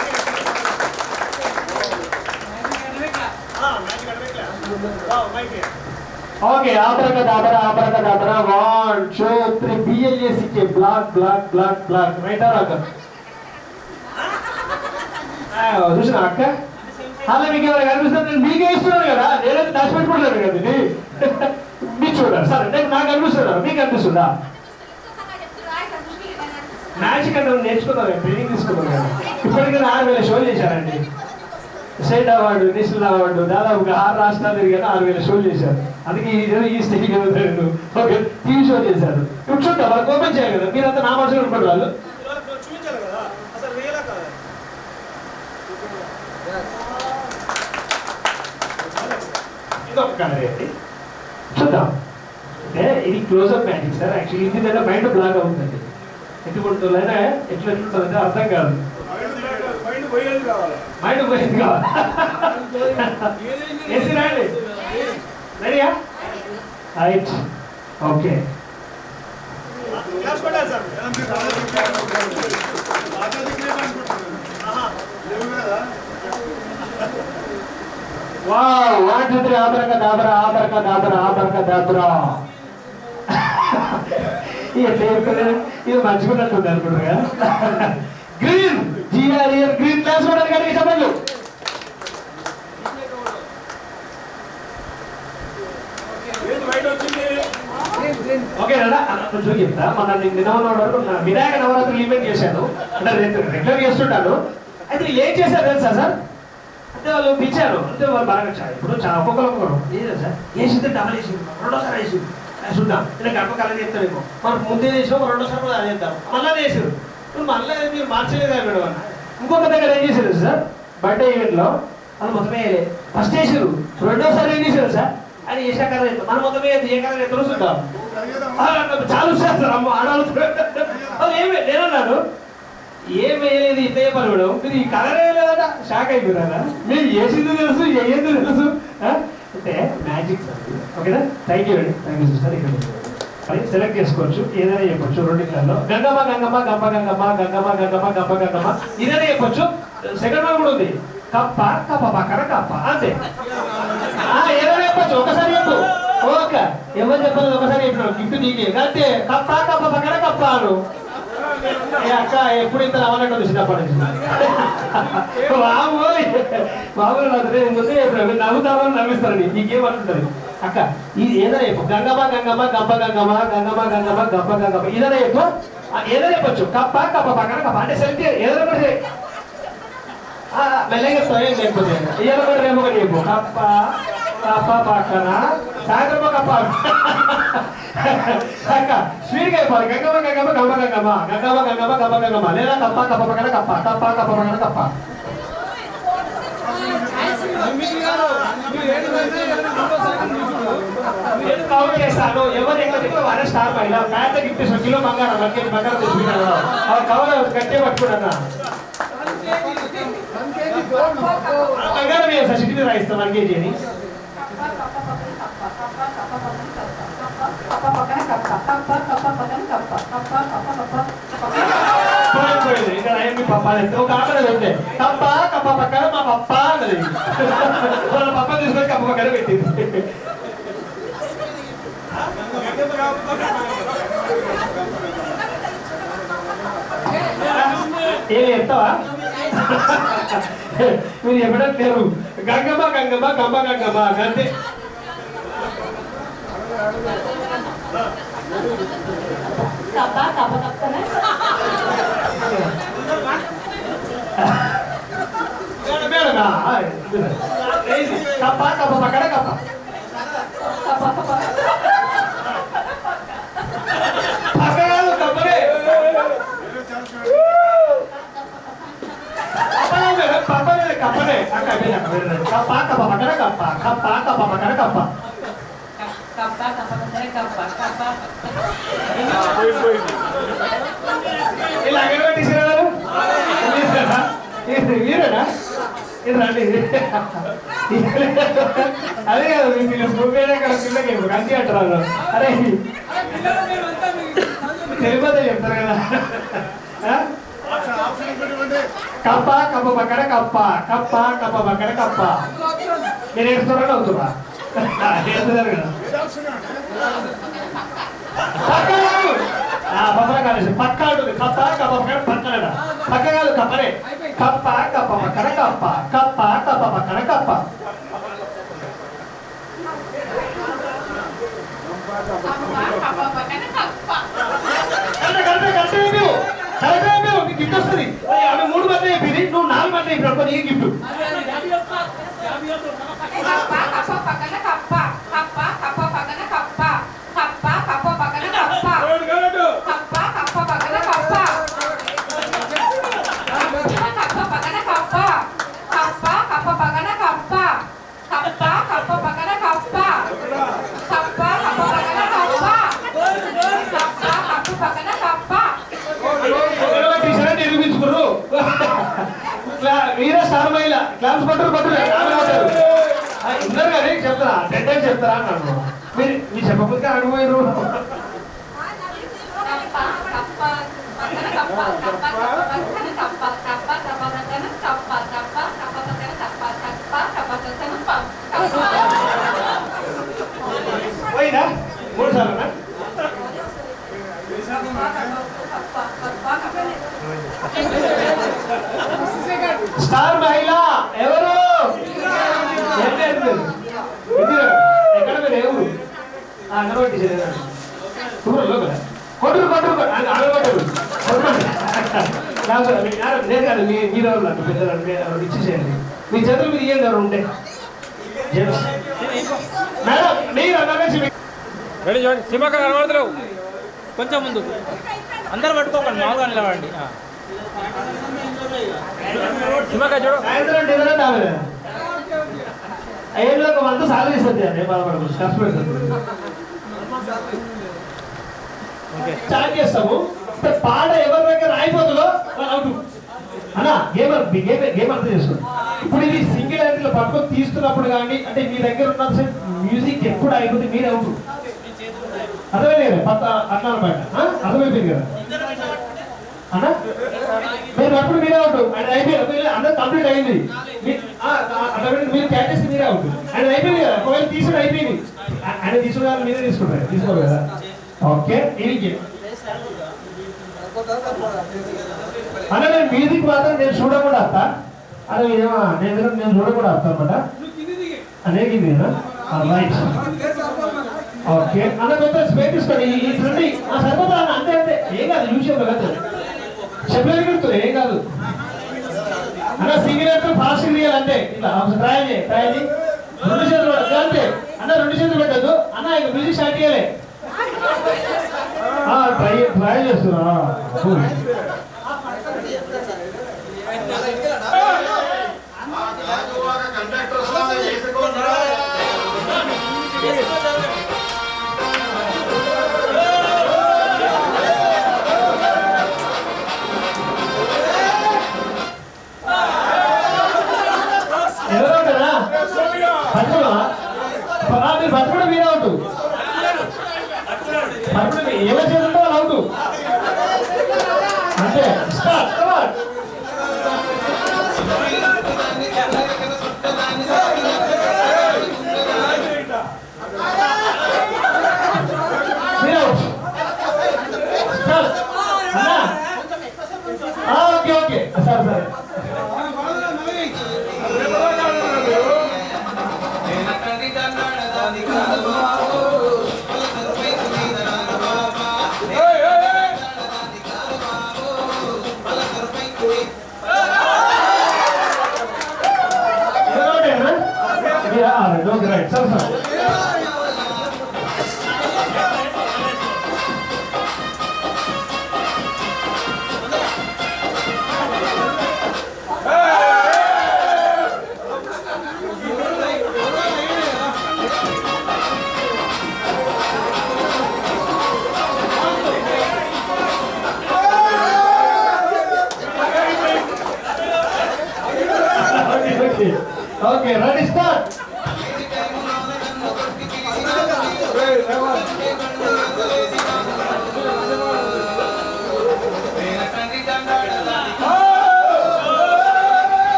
Okay, abracadabra 1 2 3 BLACK black black black black. Right ఆర్ అక్క? చూసిన అక్క? అలా మీకు ఎవరు కనిపిస్తుంది? నేను మీకే ఇస్తున్నాను కదా, నేనైతే దాచిపెట్టుకుంటాను కదా. మీరు చూడాలి సార్, నాకు అనిపిస్తున్నారు, మీకు అనిపిస్తుందా? మ్యాజిక్ అంటే నేర్చుకున్నారు, ట్రైనింగ్ తీసుకున్నారు కదా. ఇప్పటికీ 6000 షోలు చేశారండి. స్టేట్ అవార్డు, నేషనల్ అవార్డు, దాదాపుగా 6 రాష్ట్రాలు తిరిగాను, 6000 షోలు చేశారు. అందుకే ఈ స్టేజ్ ఓకే టీవీ షో చేశారు. ఇప్పుడు చూద్దాం, వాళ్ళకి ఓపెన్ చేయాలి కదా, మీరంతా నా మనసులో ఉంటారు వాళ్ళు. చూపించాలి కదా అసలు రియలా కాదు. ఇంకొక కలర్ ఏంటి చూద్దాం. అంటే ఇది క్లోజ్అప్ మ్యాజిక్ సార్. యాక్చువల్లీ ఇది లేదా మైండ్ బ్లాక్ అవుతుంది. ఎటువంటిలైనా ఎట్లా ఎట్లుంటుందంటే అర్థం కాదు, మైండ్ పోయేది కావాలి. ఏసీ రండి. రెడీయా? రైట్. ఓకే. వావ్, 1 2 3 ఆబరకదాబర ఆబరకదాబర ఆబరకదాబర. ఇది మంచిగున్నట్టుంది అనుకుంటున్నా. Green, GREN, green. క్లాస్ కూడా కానీ చెప్పండి. ఓకే అన్నా, కొంచెం చెప్తా. మన నిన్న వినాయక నవరాత్రులు ఈవెంట్ చేశాను, అంటే రెగ్యులర్ చేస్తుంటాను. అయితే ఏం చేశారు తెలుసా సార్? అంటే వాళ్ళు పిలిచారు, అంటే వాళ్ళు బాగా వచ్చారు. ఇప్పుడు ఒక్కొక్కరు ఏదా సార్ వేసింది, డబల్ వేసింది, రెండోసారి వేసింది చూద్దాం. ఇలా గర్భకాలం చెప్తారేమో, మనకు ముందే వేసాం, రెండోసారి కూడా అది చేద్దాం, మళ్ళీ వేసారు. ఇప్పుడు మళ్ళీ మీరు మార్చలేదు కదా మేడం అన్న. ఇంకొక దగ్గర ఏం చేశారు సార్, బర్త్డే ఈవెంట్లో వాళ్ళు మొత్తం వేయలేదు, ఫస్ట్ వేసారు, రెండోసారి ఏం చేశారు సార్ అని వేసా కలర్ అవుతాం, మనం మొత్తం వేయద్దు, ఏ కలర్ ఎక్కడ చూద్దాం చాలు సార్. అమ్మ ఆడవాళ్ళు ఏమి నేనన్నాను, ఏం వేయలేదు ఇంత చెప్పాలి మేడం, మీరు ఈ కలర్ వేయలేదట. షాక్ అయిపోయినారా? మీరు వేసింది తెలుసు, వేయంది తెలుసు అంటే మ్యాజిక్ సార్. ఓకేనా? థ్యాంక్ యూ అండి, థ్యాంక్ యూ సార్. ఇక్కడ సెలెక్ట్ చేసుకోవచ్చు, ఏదైనా చెప్పొచ్చు. రెండింటిలో గంగమ్మ గంగమ్మ గంప గంగమ్మ గంగమ్మ గంగమ్మ గంప గంగమ్మ ఇదైనా చెప్పొచ్చు. సెకండ్ వన్ కూడా ఉంది, కప్ప కప్ప పక్కన కప్ప, అంతే. ఏదైనా చెప్పచ్చు, ఒకసారి చెప్పు. ఓకే, ఎవరు చెప్పలేదు, ఒకసారి చెప్పినాడు, గిఫ్ట్ నీకే అంతే. కప్ప కప్ప పక్కన కప్ప అను. అక్క ఎప్పుడు ఇంత నవ్వనట్టు చిన్నప్పటి నుంచి మామూలు నవ్వుతామని నవ్విస్తారండి, నీకేమంటుంటది అక్క. ఇది ఏదైనా చెప్పు, గంగమ్మ గంగమ్మ గంప గంగమ్మ గంగమ్మ గంగమ్మ గంప గంగమ్మ ఇదైనా చెప్పు, ఏదైనా చెప్పొచ్చు. కప్ప కప్ప పక్కన కప్ప అంటే సెలెక్ట్ ఏదైనా కూడా మెల్లగా స్వయం లేకపోతే ఇవాళ కూడా రేపు ఒకటి చెప్పు, కప్ప కప్ప పక్కన సాయంత్రం కప్ప అక్క స్వీట్గా అయిపోవాలి. గంగమ్మ గంగమ్మ గంప గంగమ్మ గంగమ్మ గంగమ్మ గంప గంగమ్మ, లేదా కప్ప కప్ప పక్కన కప్ప కప్ప కప్ప పక్కన కప్ప. కౌంట్ చేస్తాను, ఎవరు ఎక్కువ చెప్తే వారే స్టార్ ఇలా ప్యాంట్ గిఫ్ట్ ఇస్తాను. కిలో బంగారం 1 కేజీ బంగారం తీసుకుంటాను, కవర్ గట్టిగా పట్టుకున్నా. బంగారం వేస్తా, సిటీ మీద రాయిస్తాం 1 కేజీ అని. కప్ప పక్కన కప్ప కప్ప కప్ప పక్కన కప్ప కప్ప కప్ప కప్ప పోయింది ఇంకా మీ పప్ప ఒక ఆకలి వెళ్తే కప్ప కప్ప పక్కన మా పప్ప అన్నది వాళ్ళ పప్ప తీసుకొని కప్ప పక్కన పెట్టింది ఏమి చెప్తావా మీరు ఎప్పుడైనా లేరు గంగమ్మ గంగమ్మ గమ్మ గంగమ్మ అంతే కప్ప కప్ప కప్పన కప్ప కప్ప పక్కన కప్ప కప్ప కప్ప పక్కన కప్పనే కప్పనే కప్పనే కప్ప కప్ప పక్కన కప్ప కప్ప కప్ప పక్కన కప్ప కప్ప కప్ప పక్కన కప్ప కప్ప ఇలా ఎక్కడ తీసుకురారు మీరేనా ఇది రండి అదే కదా మీ పిల్లలు స్కూల్ పిల్లకి కంచి అంటారు అరే తెలియదే చెప్తారు కదా కప్ప కప్ప పక్కన కప్ప కప్ప కప్ప పక్కన కప్ప మీరు వేస్తున్నారని అవుతున్నా వేస్తున్నారు కదా పక్కన కాదు పక్క ఉంటుంది కప్ప కప్ప పక్కన పక్కన పక్క కాదు కప్పనే కప్ప కప్ప పక్కన కప్ప కప్ప కప్ప పక్కన కప్ప గిఫ్ట్ వస్తుంది ఆమె 3 మంది అయిపోయింది నువ్వు 4 మంది అయిపోయినావు నీకు గిఫ్ట్ కప్ప కప్ప పక్కన కప్ప కప్ప కప్ప పక్కన కప్ప కప్ప కప్ప పక్కన కప్ప కప్ప కప్ప పక్కన కప్ప కప్ప పక్కన కప్ప కప్ప కప్ప పక్కన కప్ప కప్ప కప్ప పక్కన కప్ప కప్ప కప్ప పక్కన కప్ప కప్ప కప్ప పక్కన కప్ప నిరూపించుకున్నారు మీరే స్టార్ మహిళ క్లాస్ పట్టరు ఇద్దరు కానీ చెప్తారా 10 టైమ్స్ చెప్తారా అన్నాను మీరు చెప్పకపోతే అడిగిపోయారు పోయినా 3 సార్లు స్టార్ మహిళ ఎవరు ఎక్కడ మీరు ఎవరు అంగన్వాడి ఊరలో కదా కొట్టురు కొట్టురు లేదు కాదు మీరు పెద్దలు ఇచ్చేసేయండి మీ చేతులు మీరు ఇవ్వండి ఎవరు ఉంటే మేడం మీరు అన్నగా రెడీ చూడండి సినిమాకి కనబడతలేవు కొంచెం ముందు అందరూ పట్టుకోకండి మామూలుగా నిలబడండి సినిమాకి చూడు సాయంత్రం డిన్నర్ అంటే ఐదులో ఒక 100 సాలరీ ఇస్తుంది అండి బాధపడకూడదు కష్టపెడుతుంది స్టార్ట్ చేస్తాము పాట ఎవరి దగ్గర అయిపోతుందో అవుట్ అన్నా గేమ్ అర్థం చేసుకోండి ఇప్పుడు ఇది సింగిల్ హ్యాండ్ పట్టుకొని తీస్తున్నప్పుడు కానీ అంటే మీ దగ్గర ఉన్న మ్యూజిక్ ఎప్పుడు అయిపోతే మీరే అవుట్ అర్థమైంది కదా అట్లా అనమాట అర్థమైపోయింది కదా అన్నా మీరు అప్పుడు మీరే అవుట్ అండ్ అయిపోయింది అందరూ కంప్లీట్ అయింది మీరు క్యాచ్ చేస్తే మీరే అవుట్ అండ్ అయిపోయింది కదా ఒకవేళ తీసుడు అయిపోయింది ఆయన తీసుకున్న మీరే తీసుకుంటారు తీసుకోరు కదా ఓకే ఇది అన్న నేను మ్యూజిక్ మాత్రం నేను చూడకుండా వస్తా అదే నేను చూడకుండా వస్తా అనమాట అనేది రైట్ ఓకే అన్న కొంత స్పేస్ తీసుకోండి ఈ ఫ్రెండ్ సరిపోతా అన్న అంతే అంతే ఏం కాదు యూషియల్ కదా చెప్పలేదు కడుతుంది ఏం కాదు అన్న సింగిల్ అంటే ఫాస్ట్ తీయాలి అంతే ఇట్లా ట్రై చేయి 2 చేతులు అంతే అన్న 2 చేతులు పెట్టద్దు అన్న ఇక మ్యూజిక్ స్టార్ట్ చేయాలి ట్రై చేస్తున్నా మీరు బతుకుడు మీరే అవుతుంది ఎలా చేస్తుందో అలా అవుతూ అంతే స్టార్ట్ కమాన్ ఓకే ఓకే సరే సరే right. Sir, sir. Okay, ready, start.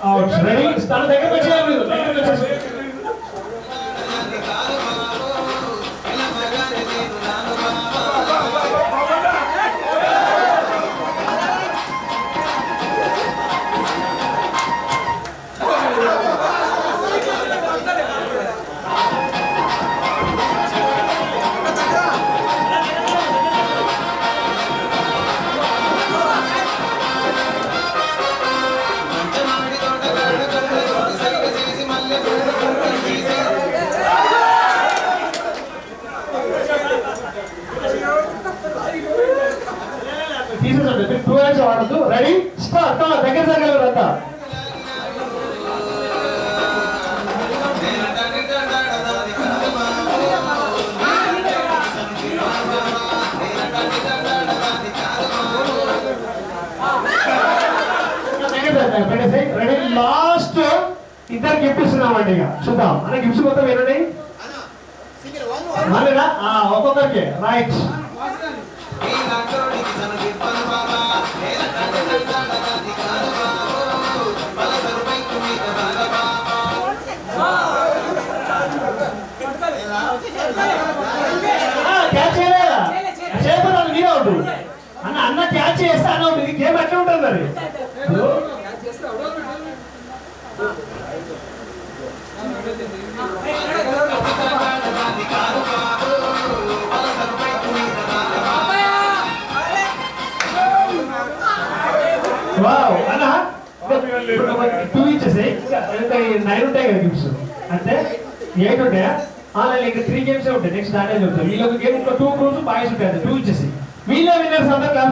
Out. Ready? Start. Take a picture. Two hands ఆడదు రెడీ స్టార్ట్ దగ్గర జరగలేదంతా రెడీ లాస్ట్ ఇద్దరు గిఫ్ట్ ఇస్తున్నామండి ఇక చూద్దాం అన్న గిఫ్ట్స్ మొత్తం ఏనండి మళ్ళీనా ఒక్కొక్కరికి రైట్ క్యాచ్ చేయలేదా చేయకూడదు మీరు అవుట్ అన్న అన్న క్యాచ్ చేస్తే అన్న అవుట్ ఇది గేమ్ ఎట్లా ఉంటుంది మరి వావ్ అన్న 2 ఇచ్చేసి 9 ఉంటాయి కదా గిఫ్ట్స్ అంటే 8 ఉంటాయా ఆన్లైన్ ఇంకా 3 గేమ్స్ ఉంటాయి నెక్స్ట్ దాటే చెప్తాను వీళ్ళొక గేమ్ 2 క్రోస్ బాయ్స్ ఉంటాయి 2 ఇచ్చేసి వీళ్ళ విన్నర్స్ అందరూ